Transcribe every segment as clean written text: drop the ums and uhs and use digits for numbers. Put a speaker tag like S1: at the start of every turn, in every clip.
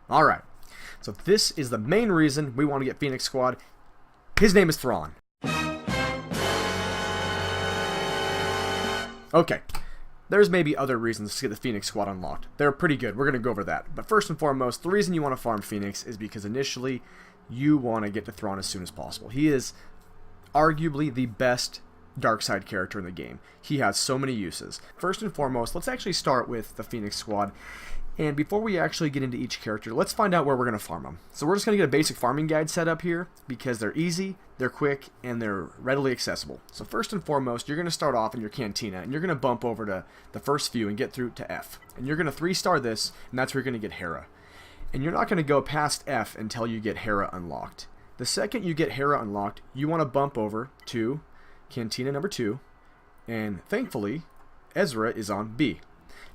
S1: Alright, so this is the main reason we want to get Phoenix Squad. His name is Thrawn. Okay, there's maybe other reasons to get the Phoenix Squad unlocked. They're pretty good. We're going to go over that. But first and foremost, the reason you want to farm Phoenix is because initially you want to get to Thrawn as soon as possible. He is arguably the best dark side character in the game. He has so many uses. First and foremost, let's actually start with the Phoenix Squad. And before we actually get into each character, let's find out where we're going to farm them. So we're just going to get a basic farming guide set up here because they're easy, they're quick, and they're readily accessible. So first and foremost, you're going to start off in your Cantina, and you're going to bump over to the first few and get through to F. And you're going to 3-star this, and that's where you're going to get Hera. And you're not going to go past F until you get Hera unlocked. The second you get Hera unlocked, you want to bump over to Cantina number 2, and thankfully, Ezra is on B.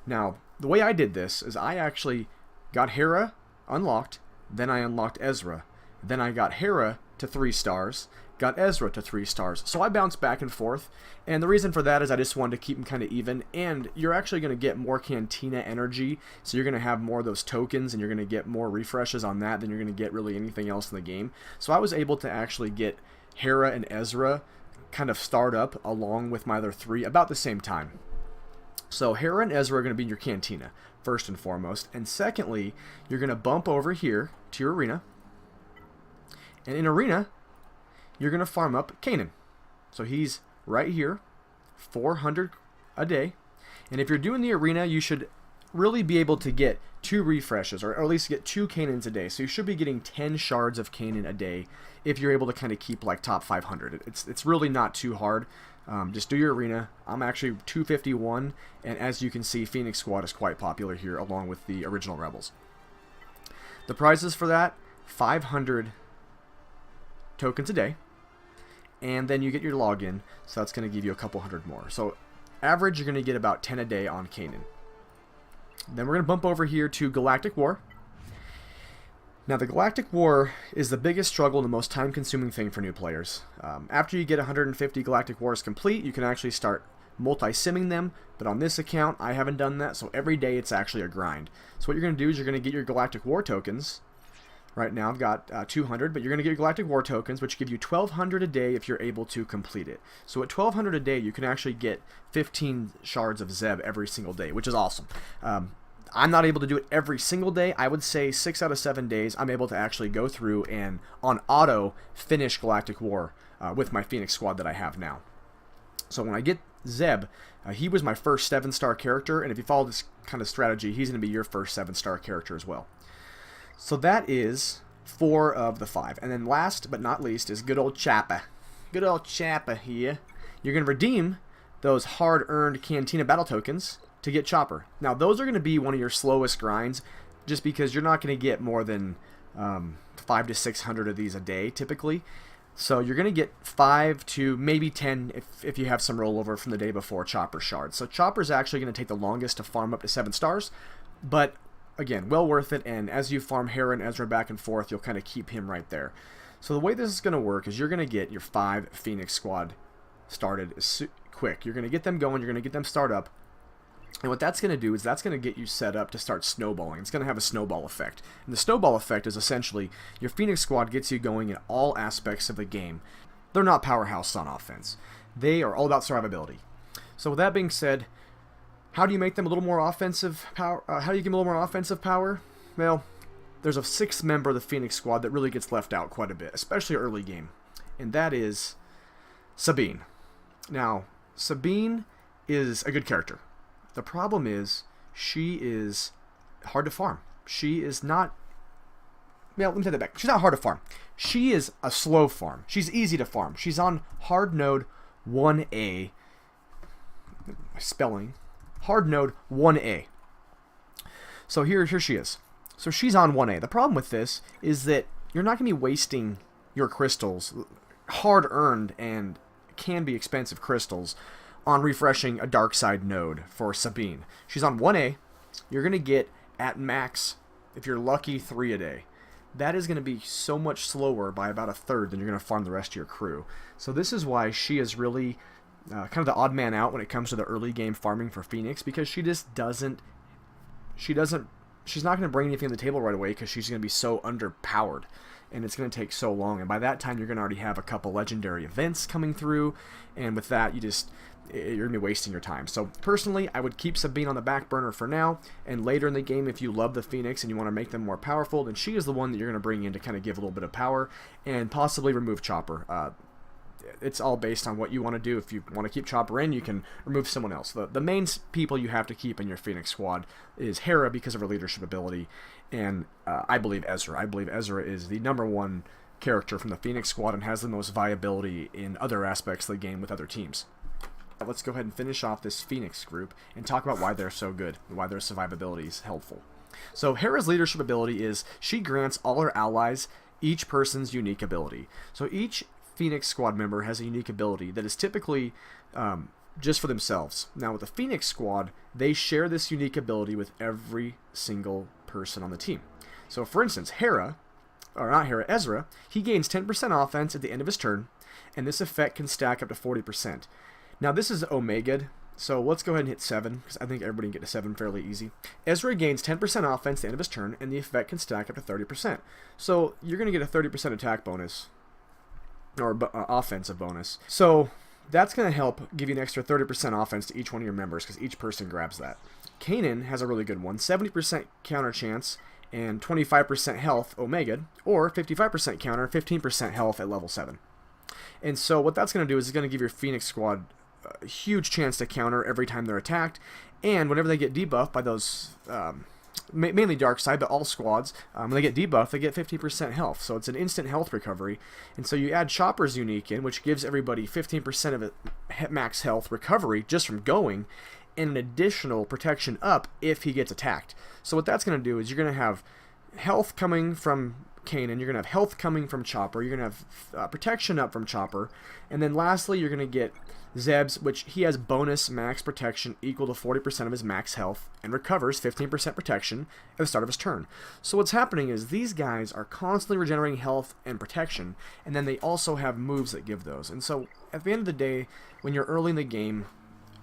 S1: Now, the way I did this is I actually got Hera unlocked, then I unlocked Ezra, then I got Hera to 3 stars, got Ezra to 3 stars. So I bounced back and forth, and the reason for that is I just wanted to keep them kind of even, and you're actually going to get more Cantina energy, so you're going to have more of those tokens, and you're going to get more refreshes on that than you're going to get really anything else in the game. So I was able to actually get Hera and Ezra kind of start up along with my other 3 about the same time. So Hera and Ezra are going to be in your Cantina, first and foremost. And secondly, you're going to bump over here to your Arena. And in Arena, you're going to farm up Kanan. So he's right here, 400 a day. And if you're doing the Arena, you should really be able to get 2 refreshes, or at least get 2 Kanans a day. So you should be getting 10 shards of Kanan a day if you're able to kind of keep like top 500. It's really not too hard. Just do your Arena. I'm actually 251, and as you can see, Phoenix Squad is quite popular here along with the original Rebels. The prizes for that, 500 tokens a day, and then you get your login, so that's going to give you a couple hundred more. So average, you're going to get about 10 a day on Kanan. Then we're going to bump over here to Galactic War. Now, the Galactic War is the biggest struggle and the most time-consuming thing for new players. After you get 150 Galactic Wars complete, you can actually start multi-simming them, but on this account, I haven't done that, so every day it's actually a grind. So what you're going to do is you're going to get your Galactic War tokens. Right now I've got 200, but you're going to get your Galactic War tokens, which give you 1,200 a day if you're able to complete it. So at 1,200 a day, you can actually get 15 shards of Zeb every single day, which is awesome. I'm not able to do it every single day. I would say 6 out of 7 days I'm able to actually go through and on auto finish Galactic War with my Phoenix Squad that I have now. So when I get Zeb, he was my first 7-star character, and if you follow this kind of strategy, he's going to be your first 7-star character as well. So that is 4 of the 5. And then last but not least is good old Chappa. Good old Chappa here. You're going to redeem those hard-earned Cantina battle tokens to get Chopper. Now, those are going to be one of your slowest grinds, just because you're not going to get more than 500 to 600 of these a day, typically. So you're going to get 5 to maybe 10 if you have some rollover from the day before Chopper shards. So Chopper's actually going to take the longest to farm up to 7 stars, but again, well worth it, and as you farm Hera and Ezra back and forth, you'll kind of keep him right there. So the way this is going to work is you're going to get your 5 Phoenix Squad started quick. You're going to get them going, you're going to get them start up. And what that's going to do is that's going to get you set up to start snowballing. It's going to have a snowball effect. And the snowball effect is essentially your Phoenix Squad gets you going in all aspects of the game. They're not powerhouses on offense. They are all about survivability. So with that being said, how do you make them a little more offensive power? How do you give them a little more offensive power? Well, there's a 6th member of the Phoenix Squad that really gets left out quite a bit, especially early game, and that is Sabine. Now, Sabine is a good character. The problem is she is hard to farm. She is not... Well, let me take that back. She's not hard to farm. She is a slow farm. She's easy to farm. She's on hard node 1A. Spelling. Hard node 1A. So here she is. So she's on 1A. The problem with this is that you're not going to be wasting your crystals, hard-earned and can be expensive crystals, on refreshing a dark side node for Sabine. She's on 1A. You're going to get, at max, if you're lucky, 3 a day. That is going to be so much slower by about 1/3 than you're going to farm the rest of your crew. So this is why she is really kind of the odd man out when it comes to the early game farming for Phoenix, because she just doesn't she's not going to bring anything to the table right away because she's going to be so underpowered. And it's going to take so long. And by that time, you're going to already have a couple legendary events coming through. And with that, you're going to be wasting your time. So personally, I would keep Sabine on the back burner for now. And later in the game, if you love the Phoenix and you want to make them more powerful, then she is the one that you're going to bring in to kind of give a little bit of power and possibly remove Chopper. It's all based on what you want to do. If you want to keep Chopper in, you can remove someone else. The main people you have to keep in your Phoenix squad is Hera because of her leadership ability, and I believe Ezra. I believe Ezra is the #1 character from the Phoenix squad and has the most viability in other aspects of the game with other teams. Let's go ahead and finish off this Phoenix group and talk about why they're so good, and why their survivability is helpful. So Hera's leadership ability is she grants all her allies each person's unique ability. So each Phoenix squad member has a unique ability that is typically just for themselves. Now with the Phoenix squad, they share this unique ability with every single person on the team. So for instance, Ezra, he gains 10% offense at the end of his turn, and this effect can stack up to 40%. Now this is Omega'd, so let's go ahead and hit 7, because I think everybody can get to 7 fairly easy. Ezra gains 10% offense at the end of his turn, and the effect can stack up to 30%. So you're going to get a 30% attack bonus, or offensive bonus. So that's going to help give you an extra 30% offense to each one of your members, because each person grabs that. Kanan has a really good one, 70% counter chance and 25% health Omega'd, or 55% counter, 15% health at level 7. And so what that's going to do is it's going to give your Phoenix squad a huge chance to counter every time they're attacked, and whenever they get debuffed by those mainly dark side, but all squads, when they get debuffed, they get 50% health. So it's an instant health recovery. And so you add Chopper's unique in, which gives everybody 15% of it max health recovery just from going, and an additional protection up if he gets attacked. So what that's going to do is you're going to have health coming from Kanan, you're going to have health coming from Chopper, you're going to have protection up from Chopper, and then lastly you're going to get Zeb's, which he has bonus max protection equal to 40% of his max health and recovers 15% protection at the start of his turn. So what's happening is these guys are constantly regenerating health and protection, and then they also have moves that give those. And so at the end of the day, when you're early in the game,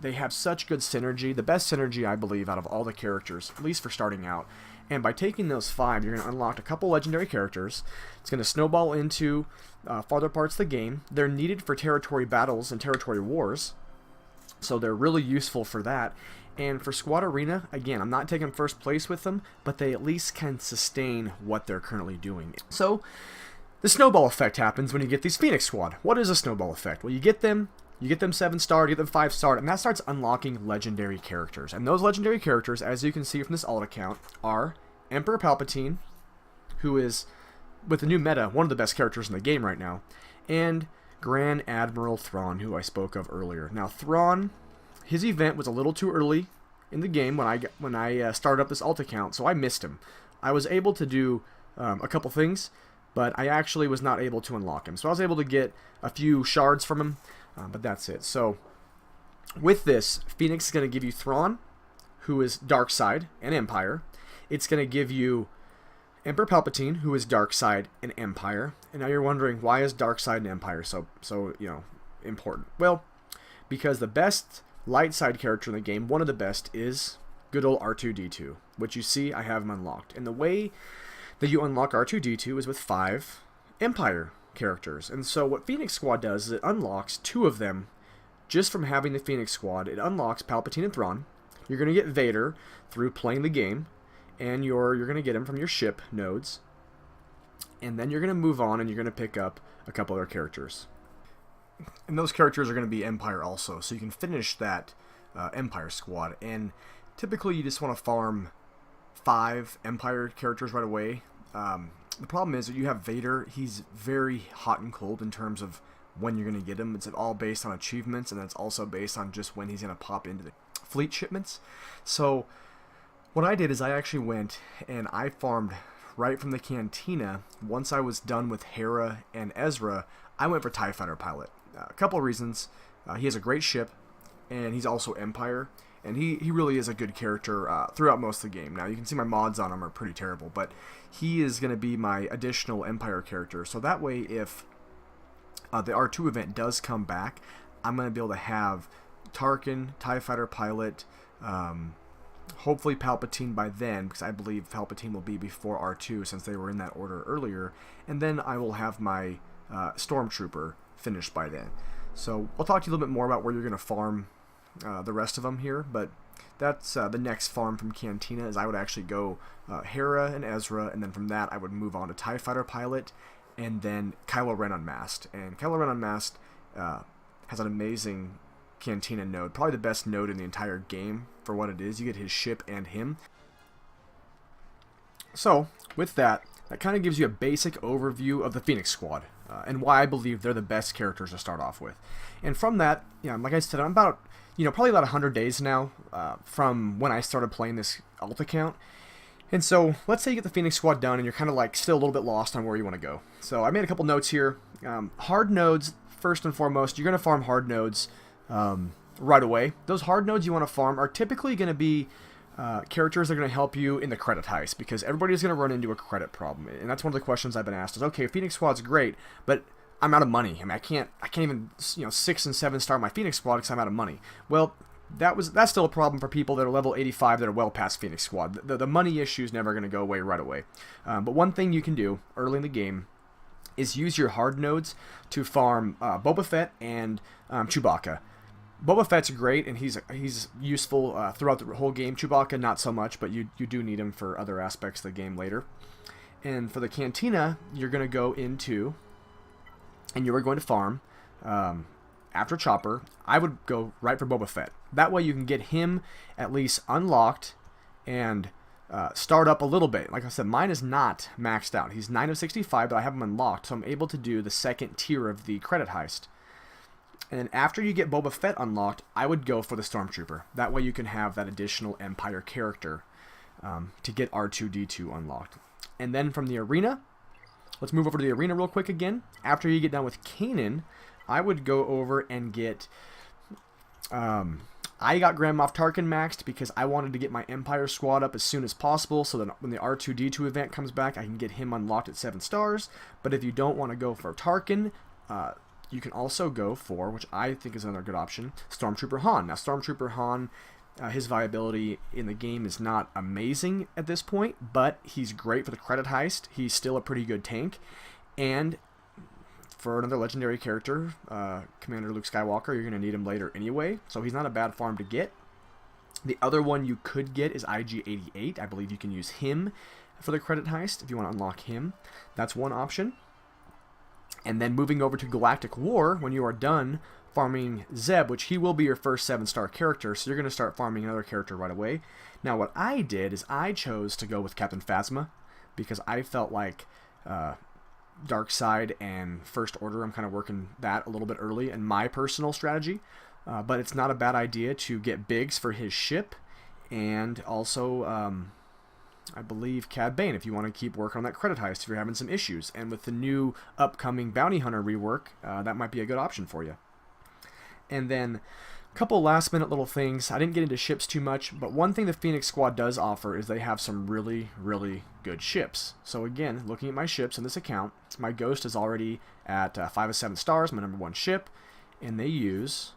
S1: they have such good synergy, the best synergy I believe out of all the characters, at least for starting out. And by taking those 5, you're going to unlock a couple legendary characters. It's going to snowball into farther parts of the game. They're needed for territory battles and territory wars, so they're really useful for that. And for Squad Arena, again, I'm not taking first place with them, but they at least can sustain what they're currently doing. So the snowball effect happens when you get these Phoenix Squad. What is a snowball effect? Well, you get them 7-star, you get them 5-star, and that starts unlocking legendary characters. And those legendary characters, as you can see from this alt account, are Emperor Palpatine, who is, with the new meta, one of the best characters in the game right now, and Grand Admiral Thrawn, who I spoke of earlier. Now, Thrawn, his event was a little too early in the game when I started up this alt account, so I missed him. I was able to do a couple things, but I actually was not able to unlock him. So I was able to get a few shards from him, but that's it. So with this, Phoenix is going to give you Thrawn, who is Dark Side and Empire. It's going to give you Emperor Palpatine, who is Dark Side and Empire. And now you're wondering, why is Dark Side and Empire so important? Well, because the best light side character in the game, one of the best, is good old R2-D2, which you see I have him unlocked. And the way that you unlock R2-D2 is with 5 Empire characters. And so what Phoenix Squad does is it unlocks 2 of them just from having the Phoenix Squad. It unlocks Palpatine and Thrawn. You're going to get Vader through playing the game, and you're going to get him from your ship nodes. And then you're going to move on and you're going to pick up a couple other characters. And those characters are going to be Empire also, so you can finish that Empire Squad. And typically you just want to farm 5 Empire characters right away. The problem is that you have Vader. He's very hot and cold in terms of when you're going to get him. It's all based on achievements, and it's also based on just when he's going to pop into the fleet shipments. So what I did is I actually went and I farmed right from the cantina. Once I was done with Hera and Ezra, I went for TIE Fighter Pilot. A couple of reasons. He has a great ship, and he's also Empire. And he really is a good character throughout most of the game. Now, you can see my mods on him are pretty terrible, but he is going to be my additional Empire character. So that way, if the R2 event does come back, I'm going to be able to have Tarkin, TIE Fighter Pilot, hopefully Palpatine by then, because I believe Palpatine will be before R2 since they were in that order earlier, and then I will have my Stormtrooper finished by then. So I'll talk to you a little bit more about where you're going to farm the rest of them here, but that's the next farm from Cantina. Is I would actually go Hera and Ezra, and then from that I would move on to TIE Fighter Pilot, and then Kylo Ren Unmasked. And Kylo Ren Unmasked has an amazing Cantina node, probably the best node in the entire game for what it is. You get his ship and him. So with that kind of gives you a basic overview of the Phoenix Squad and why I believe they're the best characters to start off with. And from that, like I said, I'm about probably about 100 days now from when I started playing this alt account. And so let's say you get the Phoenix Squad done and you're kind of like still a little bit lost on where you want to go. So I made a couple notes here. Hard nodes, first and foremost, you're going to farm hard nodes right away. Those hard nodes you want to farm are typically going to be characters that are going to help you in the credit heist, because everybody's going to run into a credit problem. And that's one of the questions I've been asked is, okay, Phoenix Squad's great, but I'm out of money. I mean, I can't even 6 and 7 star my Phoenix Squad because I'm out of money. Well, that's still a problem for people that are level 85 that are well past Phoenix Squad. The money issue is never going to go away right away. But one thing you can do early in the game is use your hard nodes to farm Boba Fett and Chewbacca. Boba Fett's great, and he's useful throughout the whole game. Chewbacca, not so much, but you do need him for other aspects of the game later. And for the Cantina, you're going to go into, and you are going to farm after Chopper. I would go right for Boba Fett. That way you can get him at least unlocked and start up a little bit. Like I said, mine is not maxed out. He's 9 of 65, but I have him unlocked, so I'm able to do the second tier of the credit heist. And then after you get Boba Fett unlocked, I would go for the Stormtrooper. That way you can have that additional Empire character to get R2-D2 unlocked. And then from the arena, let's move over to the arena real quick again. After you get done with Kanan, I would go over and get... I got Grand Moff Tarkin maxed because I wanted to get my Empire squad up as soon as possible so that when the R2-D2 event comes back, I can get him unlocked at 7 stars. But if you don't want to go for Tarkin, you can also go for, which I think is another good option, Stormtrooper Han. Now, Stormtrooper Han, his viability in the game is not amazing at this point, but he's great for the credit heist. He's still a pretty good tank. And for another legendary character, Commander Luke Skywalker, you're going to need him later anyway, so he's not a bad farm to get. The other one you could get is IG-88. I believe you can use him for the credit heist if you want to unlock him. That's one option. And then moving over to Galactic War, when you are done farming Zeb, which he will be your first 7-star character, so you're going to start farming another character right away. Now what I did is I chose to go with Captain Phasma, because I felt like Dark Side and First Order, I'm kind of working that a little bit early in my personal strategy. But it's not a bad idea to get Biggs for his ship, and also I believe Cad Bane if you want to keep working on that credit heist if you're having some issues. And with the new upcoming Bounty Hunter rework, that might be a good option for you. And then a couple last minute little things. I didn't get into ships too much, but one thing the Phoenix Squad does offer is they have some really, really good ships. So again, looking at my ships in this account, my Ghost is already at 5 of 7 stars, my #1 ship, and they use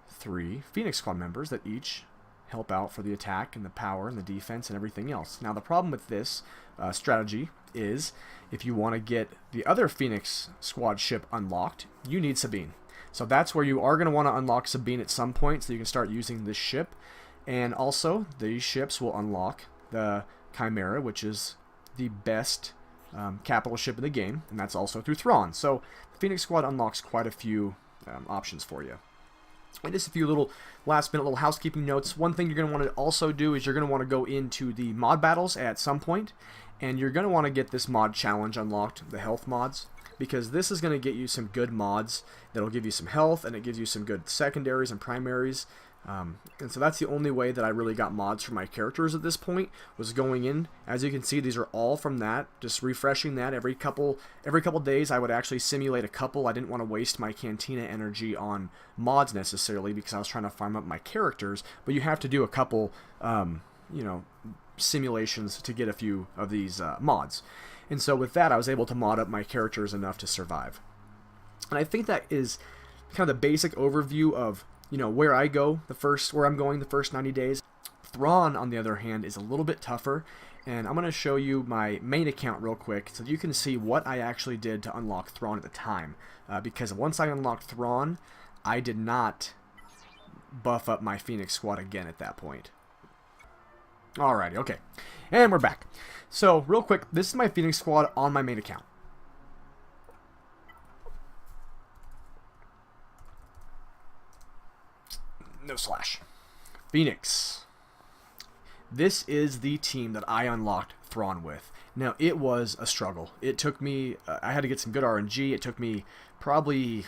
S1: 3 Phoenix Squad members that each help out for the attack and the power and the defense and everything else. Now the problem with this strategy is if you want to get the other Phoenix Squad ship unlocked, you need Sabine. So that's where you are going to want to unlock Sabine at some point so you can start using this ship. And also these ships will unlock the Chimera, which is the best capital ship in the game, and that's also through Thrawn. So the Phoenix Squad unlocks quite a few options for you. And just a few little last minute little housekeeping notes. One thing you're going to want to also do is you're going to want to go into the mod battles at some point, and you're going to want to get this mod challenge unlocked, the health mods, because this is going to get you some good mods that'll give you some health, and it gives you some good secondaries and primaries. And so that's the only way that I really got mods for my characters at this point, was going in. As you can see, these are all from that, just refreshing that every couple days. I would actually simulate a couple. I didn't want to waste my Cantina energy on mods necessarily because I was trying to farm up my characters, but you have to do a couple simulations to get a few of these mods. And so with that, I was able to mod up my characters enough to survive. And I think that is kind of the basic overview of where I go where I'm going the first 90 days. Thrawn, on the other hand, is a little bit tougher, and I'm going to show you my main account real quick so you can see what I actually did to unlock Thrawn at the time. Because once I unlocked Thrawn, I did not buff up my Phoenix squad again at that point. Alrighty, okay. And we're back. So, real quick, this is my Phoenix squad on my main account. No slash. Phoenix. This is the team that I unlocked Thrawn with. Now, it was a struggle. It took me, I had to get some good RNG. It took me probably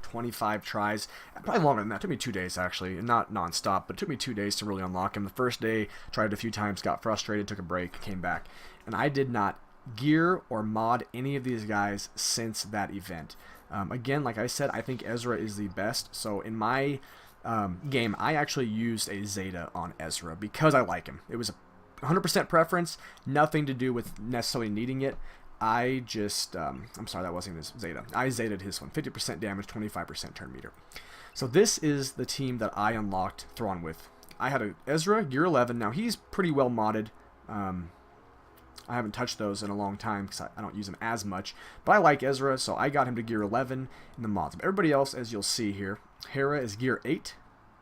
S1: 25 tries. Probably longer than that. It took me 2 days, actually. Not non-stop, but it took me 2 days to really unlock him. The first day, tried it a few times, got frustrated, took a break, came back. And I did not gear or mod any of these guys since that event. Again, like I said, I think Ezra is the best. So in my game, I actually used a Zeta on Ezra because I like him. It was a 100% preference, nothing to do with necessarily needing it. I just, I'm sorry, that wasn't his Zeta. I Zeta'd his one. 50% damage, 25% turn meter. So this is the team that I unlocked Thrawn with. I had a Ezra, gear 11. Now, he's pretty well modded. I haven't touched those in a long time because I don't use them as much. But I like Ezra, so I got him to gear 11 in the mods. But everybody else, as you'll see here, Hera is gear 8.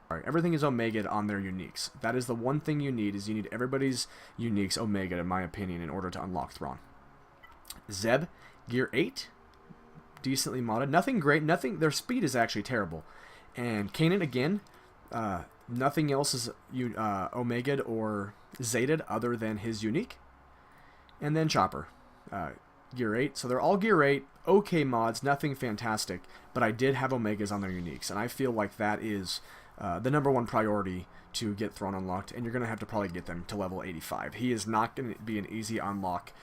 S1: All right, everything is Omega on their uniques. That is the one thing you need, is you need everybody's uniques Omega, in my opinion, in order to unlock Thrawn. Zeb, gear 8. Decently modded. Nothing great. Nothing. Their speed is actually terrible. And Kanan, again, nothing else is Omega'd or Zata'd other than his unique. And then Chopper, gear 8. So they're all gear 8. Okay mods, nothing fantastic. But I did have Omegas on their uniques. And I feel like that is the #1 priority to get Thrawn unlocked. And you're going to have to probably get them to level 85. He is not going to be an easy unlock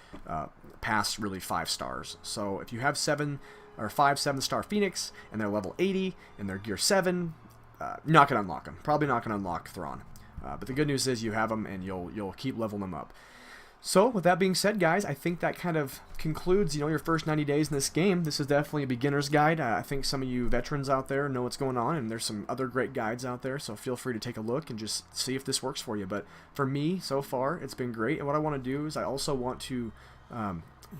S1: past really 5 stars. So if you have 7 or 5 7-star Phoenix and they're level 80 and they're gear 7, not going to unlock them. Probably not going to unlock Thrawn. But the good news is you have them and you'll keep leveling them up. So, with that being said, guys, I think that kind of concludes, your first 90 days in this game. This is definitely a beginner's guide. I think some of you veterans out there know what's going on, and there's some other great guides out there, so feel free to take a look and just see if this works for you. But for me, so far, it's been great, and what I want to do is I also want to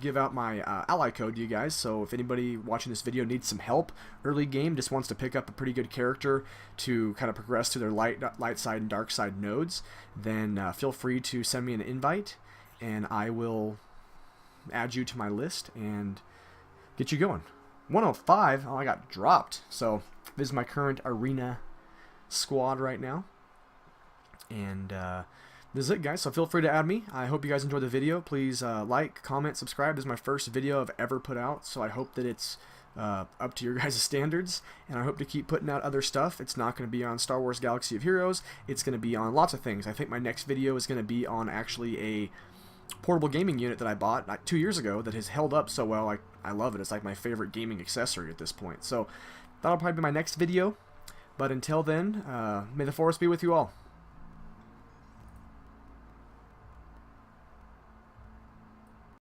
S1: give out my ally code to you guys, so if anybody watching this video needs some help early game, just wants to pick up a pretty good character to kind of progress to their light side and dark side nodes, then feel free to send me an invite, and I will add you to my list and get you going. 105, oh, I got dropped. So this is my current arena squad right now. And this is it, guys. So feel free to add me. I hope you guys enjoyed the video. Please like, comment, subscribe. This is my first video I've ever put out, so I hope that it's up to your guys' standards, and I hope to keep putting out other stuff. It's not going to be on Star Wars Galaxy of Heroes. It's going to be on lots of things. I think my next video is going to be on actually a portable gaming unit that I bought like 2 years ago that has held up so well. I love it. It's like my favorite gaming accessory at this point. So that'll probably be my next video. But until then, may the Force be with you all.